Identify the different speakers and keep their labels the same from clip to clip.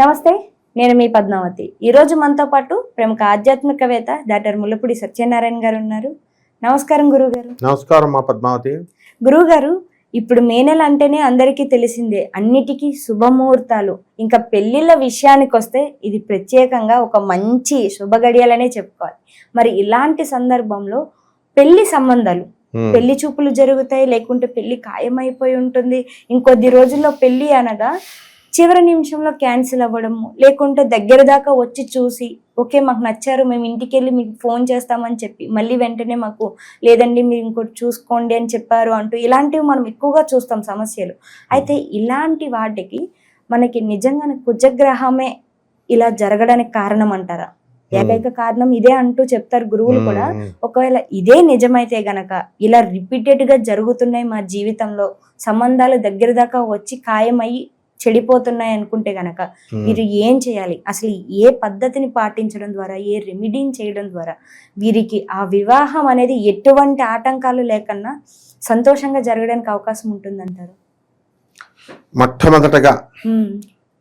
Speaker 1: నమస్తే, నేను మీ పద్మావతి. ఈరోజు మనతో పాటు ప్రముఖ ఆధ్యాత్మికవేత్త డాక్టర్ ముల్లపూడి సత్యనారాయణ గారు ఉన్నారు. నమస్కారం గురువుగారు.
Speaker 2: నమస్కారం మా పద్మావతి.
Speaker 1: గురువుగారు, ఇప్పుడు మే నెల అంటేనే అందరికీ తెలిసిందే, అన్నిటికీ శుభముహూర్తాలు. ఇంకా పెళ్లిళ్ళ విషయానికి వస్తే ఇది ప్రత్యేకంగా ఒక మంచి శుభగడియలనే చెప్పుకోవాలి. మరి ఇలాంటి సందర్భంలో పెళ్లి సంబంధాలు, పెళ్లి చూపులు జరుగుతాయి, లేకుంటే పెళ్లి ఖాయమైపోయి ఉంటుంది. ఇంకొద్ది రోజుల్లో పెళ్లి అనగా చివరి నిమిషంలో క్యాన్సిల్ అవ్వడము, లేకుంటే దగ్గర దాకా వచ్చి చూసి ఓకే మాకు నచ్చారు, మేము ఇంటికి వెళ్ళి మీకు ఫోన్ చేస్తామని చెప్పి మళ్ళీ వెంటనే మాకు లేదండి మీరు ఇంకోటి చూసుకోండి అని చెప్పారు అంటూ ఇలాంటివి మనం ఎక్కువగా చూస్తాం సమస్యలు. అయితే ఇలాంటి వాటికి మనకి నిజంగానే కుజగ్రహమే ఇలా జరగడానికి కారణం అంటారా? ఏకైక కారణం ఇదే అంటూ చెప్తారు గురువులు కూడా. ఒకవేళ ఇదే నిజమైతే గనక ఇలా రిపీటెడ్ గా జరుగుతున్నాయి మా జీవితంలో, సంబంధాలు దగ్గర దాకా వచ్చి ఖాయమయ్యి చెడిపోతున్నాయి అనుకుంటే గనక వీరు ఏం చేయాలి? అసలు ఏ పద్ధతిని పాటించడం ద్వారా, ఏ రెమెడీని చేయడం ద్వారా వీరికి ఆ వివాహం అనేది ఎటువంటి ఆటంకాలు లేకన్నా సంతోషంగా జరగడానికి అవకాశం ఉంటుందంటారు?
Speaker 2: మొట్టమొదటగా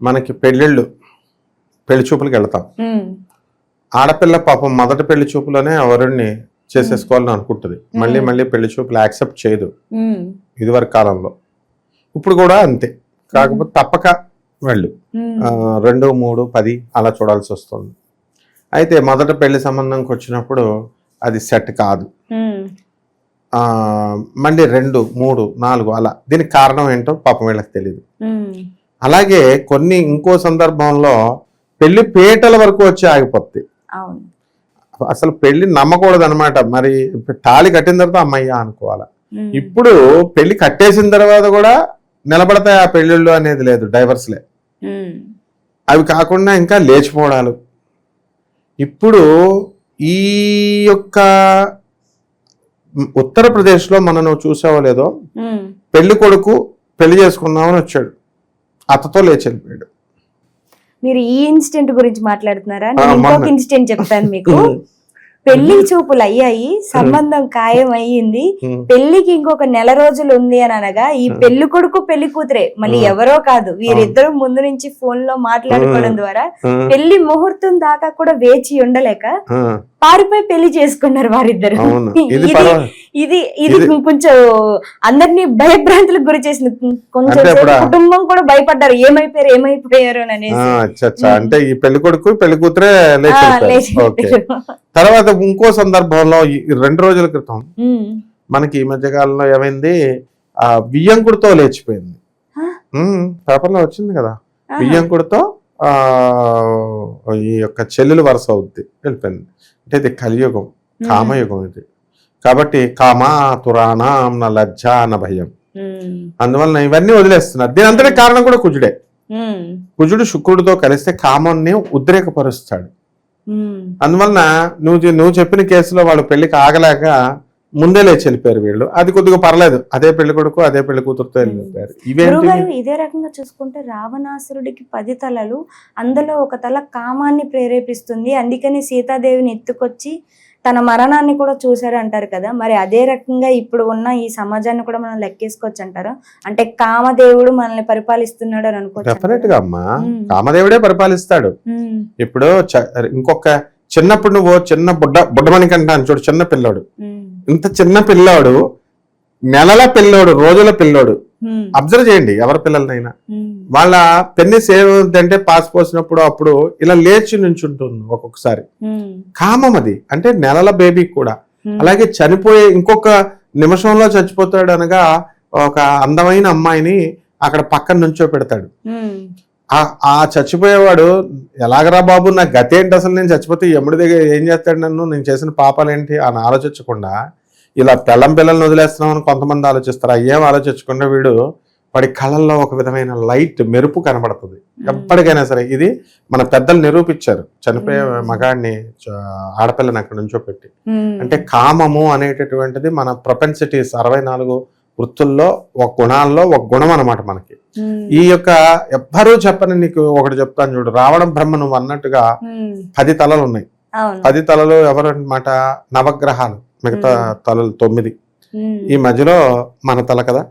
Speaker 2: మనకి పెళ్లి చూపులకు వెళ్తాం. ఆడపిల్ల పాపం మొదటి పెళ్లి చూపులోనే ఎవరిని చేసేసుకోవాలని అనుకుంటుంది. మళ్ళీ మళ్ళీ పెళ్లి చూపులు యాక్సెప్ట్ చేయదు ఇదివరకు కాలంలో. ఇప్పుడు కూడా అంతే. కాకపోతే తప్పక వెళ్ళు 2, 3, 10 అలా చూడాల్సి వస్తుంది. అయితే మొదట పెళ్లి సంబంధంకి వచ్చినప్పుడు అది సెట్ కాదు. మళ్ళీ 2, 3, 4 అలా. దీనికి కారణం ఏంటో పాపం వీళ్ళకి తెలియదు. అలాగే ఇంకో సందర్భంలో పెళ్లి పీటల వరకు వచ్చి ఆగిపోద్ది. అసలు పెళ్లి నమ్మకూడదు అనమాట. మరి తాళి కట్టిన తర్వాత అమ్మయ్య అనుకోవాలా. ఇప్పుడు పెళ్లి కట్టేసిన తర్వాత కూడా నిలబడతాయి ఆ పెళ్ళిళ్ళు అనేది లేదు, డైవర్స్లే. అవి కాకుండా ఇంకా లేచిపోవడాలు. ఇప్పుడు ఈ యొక్క ఉత్తరప్రదేశ్లో మనం చూసావో లేదో, పెళ్లి కొడుకు పెళ్లి చేసుకుందామని వచ్చాడు, అత్తతో లేచి వెళ్ళిపోయాడు.
Speaker 1: మీరు ఈ ఇన్సిడెంట్ గురించి మాట్లాడుతున్నారా? నేను ఇంకొక ఇన్సిడెంట్ చెప్తాను మీకు. పెళ్లి చూపులు అయ్యాయి, సంబంధం ఖాయం అయ్యింది, పెళ్లికి ఇంకొక నెల రోజులు ఉంది అని అనగా ఈ పెళ్లి కొడుకు పెళ్లి కూతురే, మళ్ళీ ఎవరో కాదు, వీరిద్దరూ ముందు నుంచి ఫోన్ లో మాట్లాడుకోవడం ద్వారా పెళ్లి ముహూర్తం దాకా కూడా వేచి ఉండలేక పారిపోయి పెళ్లి చేసుకున్నారు వారిద్దరు. ఇది కొంచెం అందరినీ భయభ్రాంతులకు గురి చేసింది. కొంచెం కుటుంబం కూడా భయపడ్డారు, ఏమైపోయారు అని అనేసి.
Speaker 2: అంటే ఈ పెళ్లి కొడుకు పెళ్లి కూతురే తర్వాత ఇంకో సందర్భంలో 2 రోజుల క్రితం మనకి ఈ మధ్య కాలంలో ఏమైంది, ఆ వియ్యంకుడితో లేచిపోయింది. పేపర్లో వచ్చింది కదా, వియ్యంకుడితో ఈ యొక్క చెల్లెలు వరుస అవుద్ది, వెళ్ళిపోయింది. అంటే ఇది కలియుగం, కామయుగం ఇది. కాబట్టి కామా తురానా నా లజ్జ నా భయం, అందువలన ఇవన్నీ వదిలేస్తున్నారు. దీని అంతటి కారణం కూడా కుజుడే. కుజుడు శుక్రుడితో కలిస్తే కామాన్ని ఉద్రేకపరుస్తాడు. అందువలన నువ్వు చెప్పిన కేసులో వాళ్ళు పెళ్లికి ఆగలేక ముందే లేచి వెళ్ళిపోయారు వీళ్ళు. అది కొద్దిగా పర్లేదు, అదే పెళ్లి కొడుకు అదే పెళ్లి కూతురుతో వెళ్ళిపోయారు.
Speaker 1: ఇదే రకంగా చూసుకుంటే రావణాసురుడికి 10 తలలు, అందులో ఒక తల కామాన్ని ప్రేరేపిస్తుంది, అందుకని సీతాదేవిని ఎత్తుకొచ్చి తన మరణాన్ని కూడా చూశారు అంటారు కదా. మరి అదే రకంగా ఇప్పుడు ఉన్న ఈ సమాజాన్ని కూడా మనం లెక్కేసుకోవచ్చు అంటారు. అంటే కామదేవుడు మనల్ని పరిపాలిస్తున్నాడు అని అనుకోవచ్చు.
Speaker 2: డెఫినెట్ గా అమ్మా, కామదేవుడే పరిపాలిస్తాడు. ఇప్పుడు ఇంకొక చిన్నప్పుడు నువ్వు చిన్న బుడ్డమణికంటాను చూడు, చిన్న పిల్లోడు, ఇంత చిన్న పిల్లోడు, నెలల పిల్లోడు, రోజుల పిల్లోడు, అబ్జర్వ్ చేయండి ఎవరి పిల్లలనైనా, వాళ్ళ పెన్నిస్ ఏమంటే పాస్ పోసినప్పుడు అప్పుడు ఇలా లేచి నుంచి ఉంటుంది ఒక్కొక్కసారి. కామం అది, అంటే నెలల బేబీ కూడా. అలాగే చనిపోయే ఇంకొక నిమిషంలో చచ్చిపోతాడు అనగా ఒక అందమైన అమ్మాయిని అక్కడ పక్కన నుంచో పెడతాడు. ఆ చచ్చిపోయేవాడు ఎలాగరా బాబు నా గతి ఏంటి, అసలు నేను చచ్చిపోతే ఎముడి దగ్గర ఏం చేస్తాడు నన్ను, నేను చేసిన పాపాలేంటి అని ఆలోచించకుండా ఇలా పిల్లల్ని వదిలేస్తున్నాం అని కొంతమంది ఆలోచిస్తారు. ఏం ఆలోచించకుండా వాడి కళ్ళల్లో ఒక విధమైన లైట్ మెరుపు కనబడుతుంది ఎప్పటికైనా సరే. ఇది మన పెద్దలు నిరూపించారు. చనిపోయే మగాడిని ఆడపిల్లని అక్కడ నుంచో పెట్టి. అంటే కామము అనేటటువంటిది మన ప్రొపెన్సిటీస్ 64 వృత్తుల్లో ఒక గుణాల్లో ఒక గుణం అనమాట మనకి. ఈ యొక్క ఎవ్వరూ చెప్పని నీకు ఒకటి చెప్తాను చూడు, రావణ బ్రహ్మ నువ్వు అన్నట్టుగా 10 తలలు ఉన్నాయి. 10 తలలు ఎవరు అనమాట? నవగ్రహాలు. మిగతా తలలు 9. ఈ మధ్యలో మన తల కదా,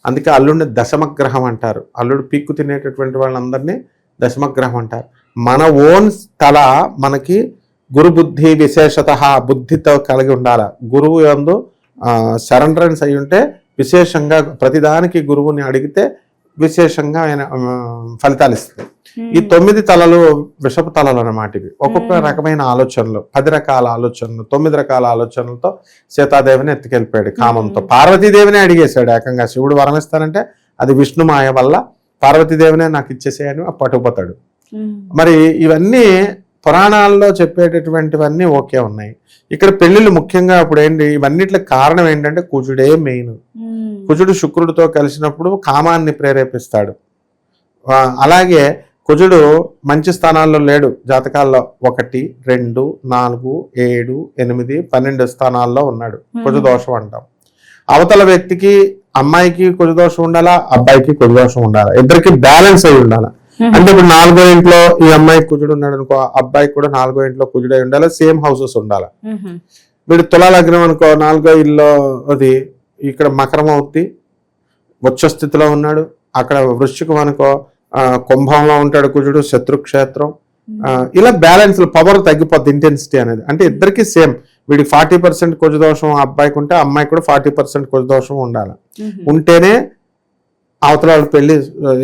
Speaker 2: అందుకే అల్లుడిని దశమగ్రహం అంటారు. అల్లుడు పీక్కు తినేటటువంటి వాళ్ళందరినీ దశమగ్రహం అంటారు. మన ఓన్ తల మనకి గురు బుద్ధి విశేషత బుద్ధితో కలిగి ఉండాలి. గురువు యందు సరెండరెన్స్ అయి ఉంటే విశేషంగా ప్రతిదానికి గురువుని అడిగితే విశేషంగా ఆయన ఫలితాలు ఇస్తుంది. ఈ 9 తలలు విషపు తలలు అన్నమాట. ఇవి ఒక్కొక్క రకమైన ఆలోచనలు, 10 రకాల ఆలోచనలు, 9 రకాల ఆలోచనలతో సీతాదేవిని ఎత్తుకెళ్ళిపోయాడు కామంతో. పార్వతీదేవిని అడిగేశాడు ఏకంగా. శివుడు వరమిస్తానంటే అది విష్ణుమాయ వల్ల పార్వతీదేవినే నాకు ఇచ్చేసేయని పట్టుకుపోతాడు. మరి ఇవన్నీ పురాణాల్లో చెప్పేటటువంటివన్నీ ఓకే ఉన్నాయి. ఇక్కడ పెళ్లిళ్ళు ముఖ్యంగా అప్పుడు ఏంటి, ఇవన్నిటికి కారణం ఏంటంటే కుజుడే మెయిన్. కుజుడు శుక్రుడితో కలిసినప్పుడు కామాన్ని ప్రేరేపిస్తాడు. అలాగే కుజుడు మంచి స్థానాల్లో లేడు జాతకాల్లో. 1, 2, 4, 7, 8, 12 స్థానాల్లో ఉన్నాడు. కుజదోషం అంటాం. అవతల వ్యక్తికి అమ్మాయికి కుజదోషం ఉండాలా, అబ్బాయికి కుజదోషం ఉండాలా, ఇద్దరికి బ్యాలెన్స్ అయి ఉండాలా. అంటే ఇప్పుడు 4వ ఇంట్లో ఈ అమ్మాయికి కుజుడు ఉన్నాడు అనుకో, అబ్బాయికి కూడా 4వ ఇంట్లో కుజుడై ఉండాలి. సేమ్ హౌసెస్ ఉండాలి. వీడు తులా లగ్నం అనుకో, 4వ ఇల్లో అది ఇక్కడ మకరం అవుద్ది, ఉచ్చ స్థితిలో ఉన్నాడు. అక్కడ వృశ్చికం అనుకో, కుంభంలో ఉంటాడు కుజుడు, శత్రుక్షేత్రం. ఇలా బ్యాలెన్స్ పవర్ తగ్గిపోద్ది, ఇంటెన్సిటీ అనేది. అంటే ఇద్దరికి సేమ్. వీడికి 40% కుజదోషం అబ్బాయికి ఉంటే అమ్మాయికి కూడా 40% కుజదోషం ఉండాలి. ఉంటేనే అవతల వాళ్ళ పెళ్లి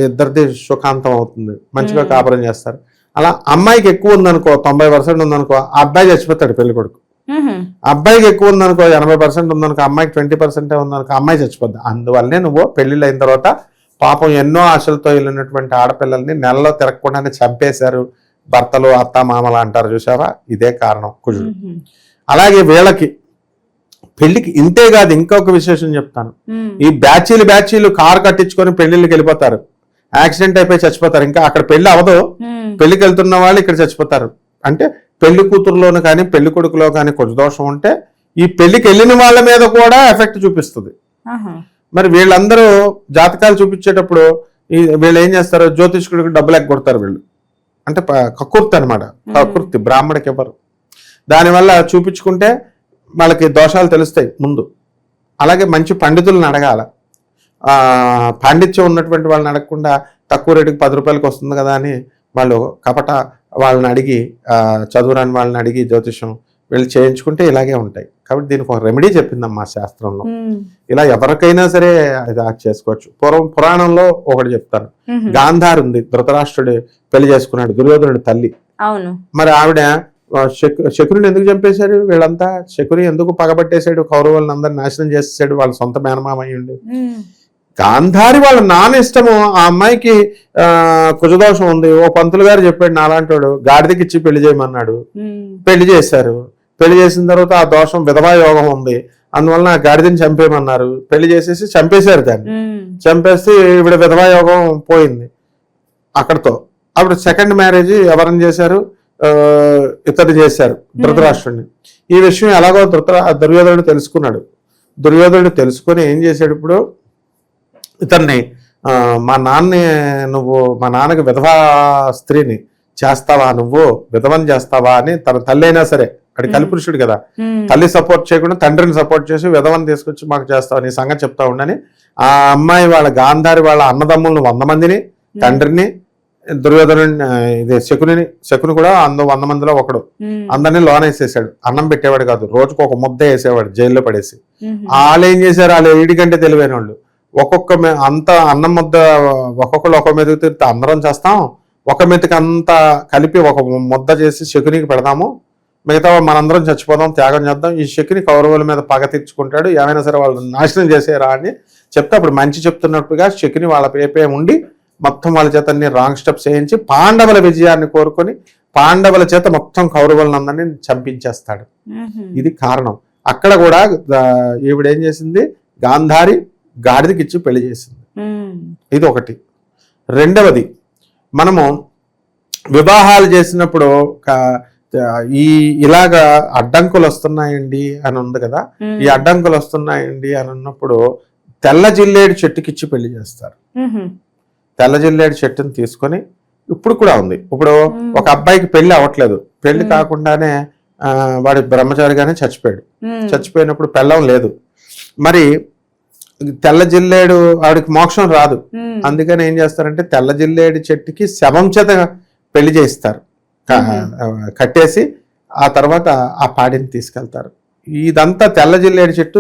Speaker 2: ఇద్దరిది సుఖాంతం అవుతుంది, మంచిగా కాపురం చేస్తారు. అలా అమ్మాయికి ఎక్కువ ఉందనుకో, 90% ఉందనుకో, ఆ అబ్బాయి చచ్చిపోతాడు పెళ్లి కొడుకు. అబ్బాయికి ఎక్కువ ఉందనుకో, 80% ఉందనుకో, అమ్మాయికి 20% ఉందనుకో, అమ్మాయి చచ్చిపోద్ది. అందువల్లనే నువ్వు పెళ్లిళ్ళు అయిన తర్వాత పాపం ఎన్నో ఆశలతో వెళ్ళినటువంటి ఆడపిల్లల్ని నెలలో తిరగకుండానే చంపేశారు భర్తలు, అత్త మామలు అంటారు చూసావా, ఇదే కారణం కుజుడు. అలాగే వీళ్ళకి పెళ్లికి ఇంతే కాదు, ఇంకొక విశేషం చెప్తాను. ఈ బ్యాచీలు కారు కట్టించుకొని పెళ్లిళ్ళకి వెళ్ళిపోతారు, యాక్సిడెంట్ అయిపోయి చచ్చిపోతారు. ఇంకా అక్కడ పెళ్లి అవదు, పెళ్లికి వెళ్తున్న వాళ్ళు ఇక్కడ చచ్చిపోతారు. అంటే పెళ్లి కూతురులోను కానీ పెళ్లి కొడుకులో కానీ కుజదోషం ఉంటే ఈ పెళ్లికి వెళ్ళిన వాళ్ళ మీద కూడా ఎఫెక్ట్ చూపిస్తుంది. మరి వీళ్ళందరూ జాతకాలు చూపించేటప్పుడు వీళ్ళు ఏం చేస్తారు, జ్యోతిష్కుడికి డబ్బులు ఎగ్గొడతారు వీళ్ళు. అంటే కక్కుర్తి అనమాట, కక్కుర్తి బ్రాహ్మడికి ఎవరు. దానివల్ల చూపించుకుంటే వాళ్ళకి దోషాలు తెలుస్తాయి ముందు. అలాగే మంచి పండితులను అడగాల. పాండిత్యం ఉన్నటువంటి వాళ్ళని అడగకుండా తక్కువ రేటుకి 10 రూపాయలకి వస్తుంది కదా అని వాళ్ళు కపట వాళ్ళని అడిగి, చదువురాని వాళ్ళని అడిగి జ్యోతిషం వీళ్ళు చేయించుకుంటే ఇలాగే ఉంటాయి. కాబట్టి దీనికి ఒక రెమెడీ చెప్పిందమ్మా శాస్త్రంలో. ఇలా ఎవరికైనా సరే ఇది చేసుకోవచ్చు. పురాణంలో ఒకటి చెప్తాను. గాంధారి ఉంది, ధృతరాష్ట్రుడు పెళ్లి చేసుకున్నాడు, దుర్యోధనుడు తల్లి. మరి ఆవిడ శకుని ఎందుకు చంపేశాడు, వీళ్ళంతా శకుని ఎందుకు పగబట్టేశాడు, కౌరవులను అందరిని నాశనం చేసేసాడు, వాళ్ళ సొంత మేనమామ అయ్యిండు. గాంధారి వాళ్ళ నాన్న ఇష్టము, ఆ అమ్మాయికి కుజదోషం ఉంది. ఓ పంతులు గారు చెప్పాడు, నాలాంటి వాడు గాడిదకి ఇచ్చి పెళ్లి చేయమన్నాడు. పెళ్లి చేశారు. పెళ్లి చేసిన తర్వాత ఆ దోషం విధవా యోగం ఉంది, అందువలన గాడిదని చంపేయమన్నారు. పెళ్లి చేసేసి చంపేశారు దాన్ని. చంపేసి ఈవిడ విధవా యోగం పోయింది అక్కడతో. అప్పుడు సెకండ్ మ్యారేజ్ ఎవరిని చేశారు, ఇతడు చేశారు, ధృతరాష్ట్రుడిని. ఈ విషయం ఎలాగో దుర్యోధనుడు తెలుసుకున్నాడు. దుర్యోధనుడు తెలుసుకొని ఏం చేశాడు, ఇప్పుడు ఇతన్ని మా నాన్నకి విధవా స్త్రీని చేస్తావా, నువ్వు విధవని చేస్తావా అని తన తల్లి అయినా సరే, అది కలిపురుషుడు కదా, తల్లి సపోర్ట్ చేయకుండా తండ్రిని సపోర్ట్ చేసి విధవని తీసుకొచ్చి మాకు చేస్తావు, నీ సంగతి చెప్తా ఉండని ఆ అమ్మాయి వాళ్ళ గాంధారి వాళ్ళ అన్నదమ్ములను 100 మందిని, తండ్రిని, దుర్యోధను శకుని కూడా 100 మందిలో ఒకడు, అందరినీ లోనేసేసాడు. అన్నం పెట్టేవాడు కాదు, రోజుకు ఒక ముద్ద వేసేవాడు జైల్లో పడేసి. వాళ్ళు ఏం చేశారు, వాళ్ళు వీడికంటే తెలివైన వాళ్ళు. అంత అన్నం ముద్ద ఒక్కొక్కళ్ళు ఒక మెతుకు తిరిగితే అందరం చేస్తాం, ఒక మెతుకు అంతా కలిపి ఒక ముద్ద చేసి శకునికి పెడతాము, మిగతా మనందరం చచ్చిపోదాం, త్యాగం చేద్దాం. ఈ శకుని కౌరవుల మీద పగ తీర్చుకుంటాడు, ఏమైనా సరే వాళ్ళు నాశనం చేసేరా అని చెప్తే అప్పుడు మంచి చెప్తున్నట్టుగా శకుని వాళ్ళ పేపే ఉండి మొత్తం వాళ్ళ చేత అన్ని రాంగ్ స్టెప్స్ వేయించి పాండవుల విజయాన్ని కోరుకొని పాండవుల చేత మొత్తం కౌరవులందరినీ చంపించేస్తాడు. ఇది కారణం. అక్కడ కూడా ఈవిడేం చేసింది, గాంధారి గాడిదకి ఇచ్చి పెళ్లి చేసింది. ఇది ఒకటి. రెండవది, మనము వివాహాలు చేసినప్పుడు ఇలాగా అడ్డంకులు వస్తున్నాయండి అని ఉంది కదా, ఈ అడ్డంకులు వస్తున్నాయండి అని అన్నప్పుడు తెల్ల జిల్లేడు చెట్టుకిచ్చి పెళ్లి చేస్తారు. తెల్ల జిల్లేడు చెట్టుని తీసుకొని, ఇప్పుడు కూడా ఉంది. ఇప్పుడు ఒక అబ్బాయికి పెళ్లి అవ్వట్లేదు, పెళ్లి కాకుండానే వాడి బ్రహ్మచారిగానే చచ్చిపోయాడు. చచ్చిపోయినప్పుడు పెళ్ళం లేదు. మరి తెల్ల జిల్లేడు ఆవిడకి మోక్షం రాదు. అందుకని ఏం చేస్తారంటే తెల్ల జిల్లేడు చెట్టుకి శవం చేత పెళ్లి చేయిస్తారు, కట్టేసి ఆ తర్వాత ఆ పాడిని తీసుకెళ్తారు. ఇదంతా తెల్ల జిల్లేడు చెట్టు,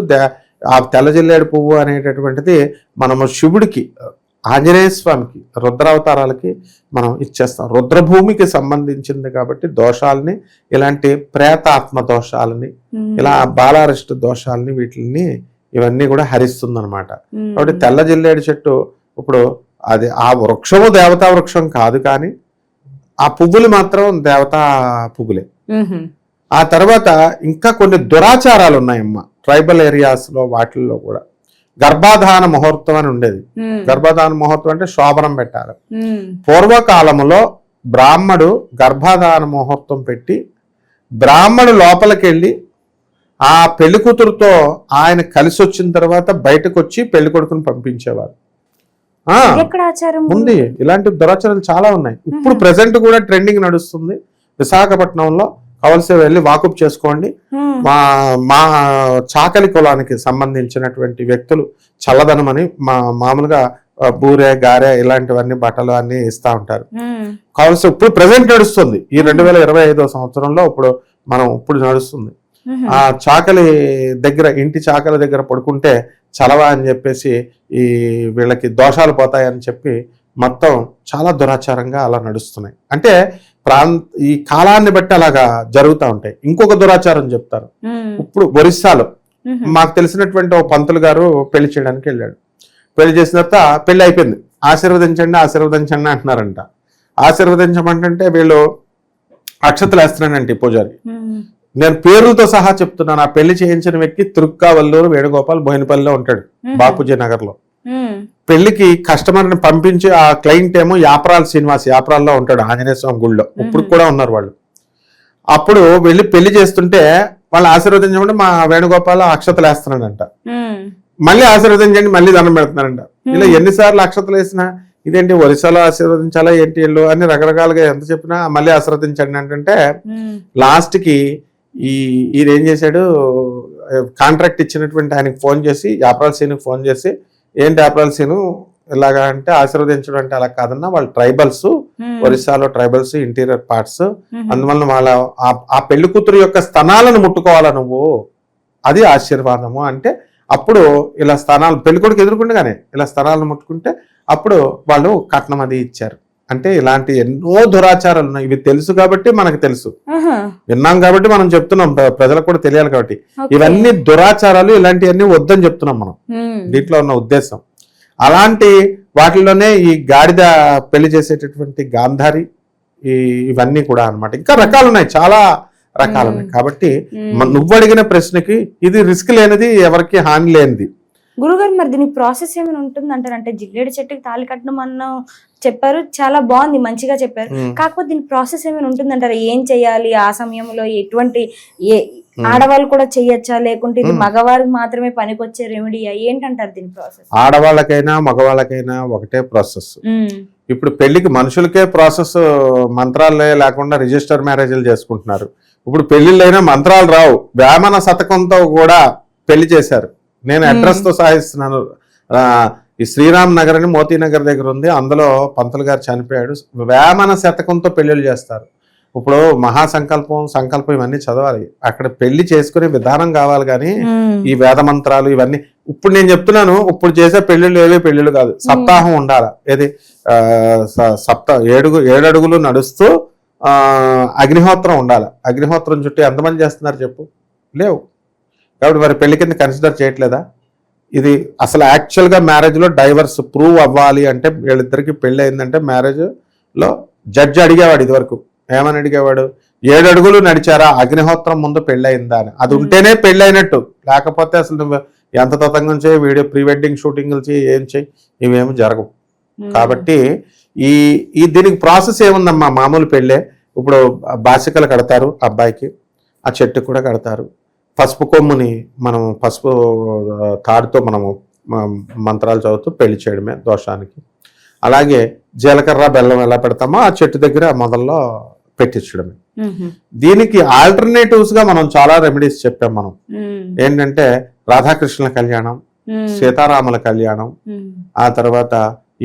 Speaker 2: ఆ తెల్ల జిల్లేడు పువ్వు అనేటటువంటిది మనము శివుడికి, ఆంజనేయ స్వామికి, రుద్రావతారాలకి మనం ఇచ్చేస్తాం. రుద్రభూమికి సంబంధించింది కాబట్టి దోషాలని, ఇలాంటి ప్రేతాత్మ దోషాలని, ఇలా బాలారిష్ట దోషాలని, వీటిని ఇవన్నీ కూడా హరిస్తుంది అనమాట. కాబట్టి తెల్ల జిల్లేడు చెట్టు ఇప్పుడు అది ఆ వృక్షము దేవతా వృక్షం కాదు, కానీ ఆ పువ్వులు మాత్రం దేవతా పువ్వులే. ఆ తర్వాత ఇంకా కొన్ని దురాచారాలు ఉన్నాయమ్మా ట్రైబల్ ఏరియాస్ లో. వాటిల్లో కూడా గర్భాధాన ముహూర్తం అని ఉండేది. గర్భాధాన ముహూర్తం అంటే శోభనం పెట్టాలి. పూర్వకాలంలో బ్రాహ్మడు గర్భాధాన ముహూర్తం పెట్టి బ్రాహ్మడు లోపలికి వెళ్ళి ఆ పెళ్లి కూతురుతో ఆయన కలిసి వచ్చిన తర్వాత బయటకు వచ్చి పెళ్లి కొడుకుని పంపించేవారు. ఉంది, ఇలాంటి దురాచారాలు చాలా ఉన్నాయి. ఇప్పుడు ప్రెసెంట్ కూడా ట్రెండింగ్ నడుస్తుంది. విశాఖపట్నంలో కావలసి వెళ్ళి వాకప్ చేసుకోండి. మా చాకలి కులానికి సంబంధించినటువంటి వ్యక్తులు చల్లదనం అని మామూలుగా బూరె గారె ఇలాంటివన్నీ బట్టలు అన్ని ఇస్తా ఉంటారు. కావలసి ఇప్పుడు ప్రెసెంట్ నడుస్తుంది ఈ 2025 సంవత్సరంలో. ఇప్పుడు నడుస్తుంది. ఆ చాకలి దగ్గర, ఇంటి చాకలి దగ్గర పడుకుంటే చలవ అని చెప్పేసి ఈ వీళ్ళకి దోషాలు పోతాయని చెప్పి మొత్తం చాలా దురాచారంగా అలా నడుస్తున్నాయి. అంటే ఈ కాలాన్ని బట్టి అలాగా జరుగుతూ ఉంటాయి. ఇంకొక దురాచారం చెప్తారు. ఇప్పుడు ఒరిస్సాలో మాకు తెలిసినటువంటి ఓ పంతులు గారు పెళ్లి చేయడానికి వెళ్ళాడు. పెళ్లి చేసిన తర్వాత పెళ్లి అయిపోయింది. ఆశీర్వదించండి ఆశీర్వదించండి అంటున్నారంట. ఆశీర్వదించమంటే వీళ్ళు అక్షతలు వేస్తున్నానంటే పూజారి. నేను పేర్లతో సహా చెప్తున్నాను. ఆ పెళ్లి చేయించిన వ్యక్తి తురుక్కావల్లూరు వేణుగోపాల్ బోయినపల్లిలో ఉంటాడు, బాపూజీ నగర్ లో. పెళ్లికి కస్టమర్ని పంపించి ఆ క్లయింట్ ఏమో యాప్రాల్ శ్రీనివాస్, యాప్రాల్లో ఉంటాడు ఆంజనేయ స్వామి గుళ్ళో. ఇప్పుడు కూడా ఉన్నారు వాళ్ళు. అప్పుడు వెళ్ళి పెళ్లి చేస్తుంటే వాళ్ళు ఆశీర్వదించమంటే మా వేణుగోపాల్ అక్షతలు వేస్తున్నాడంట. మళ్ళీ ఆశీర్వదించండి, మళ్ళీ దండం పెడుతున్నారంట. ఇలా ఎన్నిసార్లు అక్షతలు వేసినా ఇదేంటి ఒరిస్సాలో ఆశీర్వదించాలా ఏంటి ఇల్లు అని రకరకాలుగా ఎంత చెప్పినా మళ్ళీ ఆశీర్వదించండి అంటే లాస్ట్ కి ఈయన ఏం చేశాడు, కాంట్రాక్ట్ ఇచ్చినటువంటి ఆయనకి ఫోన్ చేసి, యాప్రాల్ సీన్కి ఫోన్ చేసి, ఏంటి యాప్రాల్ సీను ఇలాగా అంటే ఆశీర్వదించడం అంటే అలా కాదన్నా, వాళ్ళు ట్రైబల్స్, ఒరిస్సాలో ట్రైబల్స్ ఇంటీరియర్ పార్ట్స్, అందువల్ల వాళ్ళ ఆ పెళ్లి కూతురు యొక్క స్థానాలను ముట్టుకోవాలా నువ్వు, అది ఆశీర్వాదము అంటే. అప్పుడు ఇలా స్థానాలు పెళ్లికొడుకు ఎదుర్కొండగానే ఇలా స్థానాలను ముట్టుకుంటే అప్పుడు వాళ్ళు కట్నం అది ఇచ్చారు. అంటే ఇలాంటి ఎన్నో దురాచారాలు ఉన్నాయి. ఇవి తెలుసు కాబట్టి మనకు తెలుసు, విన్నాం కాబట్టి మనం చెప్తున్నాం, ప్రజలకు కూడా తెలియాలి కాబట్టి. ఇవన్నీ దురాచారాలు, ఇలాంటివన్నీ వద్దని చెప్తున్నాం మనం. దీంట్లో ఉన్న ఉద్దేశం అలాంటి వాటిలోనే ఈ గాడిద పెళ్లి చేసేటటువంటి గాంధారి, ఇవన్నీ కూడా అన్నమాట. ఇంకా రకాలు ఉన్నాయి, చాలా రకాలు ఉన్నాయి. కాబట్టి నువ్వు అడిగిన ప్రశ్నకి ఇది రిస్క్ లేనిది, ఎవరికి హాని లేనిది.
Speaker 1: గురుగారు, మరి దీని ప్రాసెస్ ఏమైనా ఉంటుంది అంటారు? అంటే జిల్లేడు చెట్టుకి తాళి కట్టడం అన్న చెప్పారు, చాలా బాగుంది, మంచిగా చెప్పారు. కాకపోతే దీని ప్రాసెస్ ఏమైనా ఉంటుంది అంటారు? ఏం చెయ్యాలి ఆ సమయంలో, ఎటువంటి ఆడవాళ్ళు కూడా చెయ్యొచ్చా, లేకుంటే ఇది మగవారికి మాత్రమే పనికొచ్చే రెమెడీ ఏంటంటారు దీని ప్రాసెస్?
Speaker 2: ఆడవాళ్ళకైనా మగవాళ్ళకైనా ఒకటే ప్రాసెస్. ఇప్పుడు పెళ్లికి మనుషులకే ప్రాసెస్, మంత్రాలే లేకుండా రిజిస్టర్ మ్యారేజ్లు చేసుకుంటున్నారు. ఇప్పుడు పెళ్లిళ్ళైనా మంత్రాలు రావు, వేమన శతకంతో కూడా పెళ్లి చేశారు. నేను అడ్రస్ తో సాగిస్తున్నాను. ఈ శ్రీరామ్ నగర్ అని మోతీనగర్ దగ్గర ఉంది, అందులో పంతులు గారు చనిపోయాడు. వేమన శతకంతో పెళ్లిళ్ళు చేస్తారు. ఇప్పుడు సంకల్పం ఇవన్నీ చదవాలి. అక్కడ పెళ్లి చేసుకునే విధానం కావాలి, కానీ ఈ వేద మంత్రాలు ఇవన్నీ ఇప్పుడు నేను చెప్తున్నాను. ఇప్పుడు చేసే పెళ్లిళ్ళు ఏవే పెళ్లిళ్ళు కాదు, సప్తాహం ఉండాలి. ఏది 7 అడుగులు నడుస్తూ అగ్నిహోత్రం ఉండాలి. అగ్నిహోత్రం చుట్టూ ఎంతమంది చేస్తున్నారు చెప్పు? లేవు. కాబట్టి మరి పెళ్లి కింద కన్సిడర్ చేయట్లేదా? ఇది అసలు యాక్చువల్గా మ్యారేజ్లో డైవర్స్ ప్రూవ్ అవ్వాలి అంటే, వీళ్ళిద్దరికి పెళ్లి అయిందంటే మ్యారేజ్లో జడ్జి అడిగేవాడు ఇదివరకు. ఏమని అడిగేవాడు? 7 అడుగులు నడిచారా, అగ్నిహోత్రం ముందు పెళ్లి అయిందా అని. అది ఉంటేనే పెళ్లి అయినట్టు, లేకపోతే అసలు నువ్వు ఎంత తతంగం చేయి, వీడియో ప్రీ వెడ్డింగ్ షూటింగ్లు చేయి, ఏం చేయి, ఇవేమి జరగవు. కాబట్టి దీనికి ప్రాసెస్ ఏముందమ్మా, మామూలు పెళ్ళే. ఇప్పుడు బాసికలు కడతారు అబ్బాయికి, ఆ చెట్టు కూడా కడతారు. పసుపు కొమ్ముని మనం పసుపు తాడుతో మనము మంత్రాలు చదువుతూ పెళ్లి చేయడమే దోషానికి. అలాగే జీలకర్ర బెల్లం ఎలా పెడతామో ఆ చెట్టు దగ్గర మొదల్లో పెట్టించడమే. దీనికి ఆల్టర్నేటివ్స్ గా మనం చాలా రెమెడీస్ చెప్పాం. మనం ఏంటంటే రాధాకృష్ణుల కళ్యాణం, సీతారాముల కళ్యాణం,
Speaker 1: ఉమ్,
Speaker 2: ఆ తర్వాత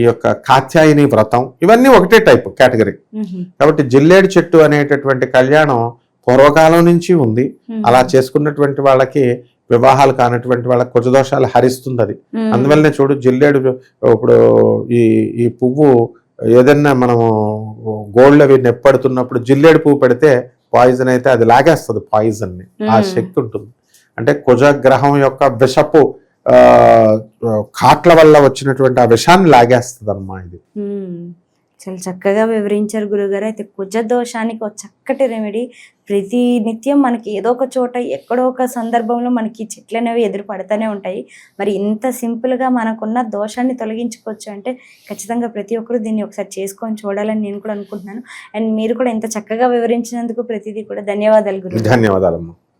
Speaker 2: ఈ యొక్క కాత్యాయని వ్రతం, ఇవన్నీ ఒకటే టైప్ కేటగిరీ.
Speaker 1: ఉమ్,
Speaker 2: కాబట్టి జిల్లేడు చెట్టు అనేటటువంటి కళ్యాణం పూర్వకాలం నుంచి ఉంది.
Speaker 1: ఉమ్,
Speaker 2: అలా చేసుకున్నటువంటి వాళ్ళకి, వివాహాలు కానటువంటి వాళ్ళకి కుజదోషాలు హరిస్తుంది అది.
Speaker 1: ఉమ్,
Speaker 2: అందువల్లనే చూడు జిల్లేడు, ఇప్పుడు ఈ ఈ పువ్వు ఏదన్నా మనము గోల్డ్ అవి నెప్పడుతున్నప్పుడు జిల్లేడు పువ్వు పెడితే పాయిజన్ అయితే అది లాగేస్తుంది పాయిజన్ ని. ఆ శక్తి ఉంటుంది. అంటే కుజగ్రహం యొక్క విషపు కాట్ల వల్ల వచ్చినటువంటి ఆ విషాన్ని లాగేస్తుంది అమ్మా ఇది.
Speaker 1: ఉమ్. చాలా చక్కగా వివరించారు గురుగారు. అయితే కుజ దోషానికి ఒక చక్కటి రెమెడీ. ప్రతి నిత్యం మనకి ఏదో ఒక చోట ఎక్కడో ఒక సందర్భంలో మనకి చెట్లు అనేవి ఎదురు పడుతూనే ఉంటాయి. మరి ఇంత సింపుల్గా మనకున్న దోషాన్ని తొలగించుకోవచ్చు అంటే ఖచ్చితంగా ప్రతి ఒక్కరు దీన్ని ఒకసారి చేసుకొని చూడాలని నేను కూడా అనుకుంటున్నాను. అండ్ మీరు కూడా ఇంత చక్కగా వివరించినందుకు ప్రతిదీ కూడా ధన్యవాదాలు గురుగారు.
Speaker 2: ధన్యవాదాలమ్మా.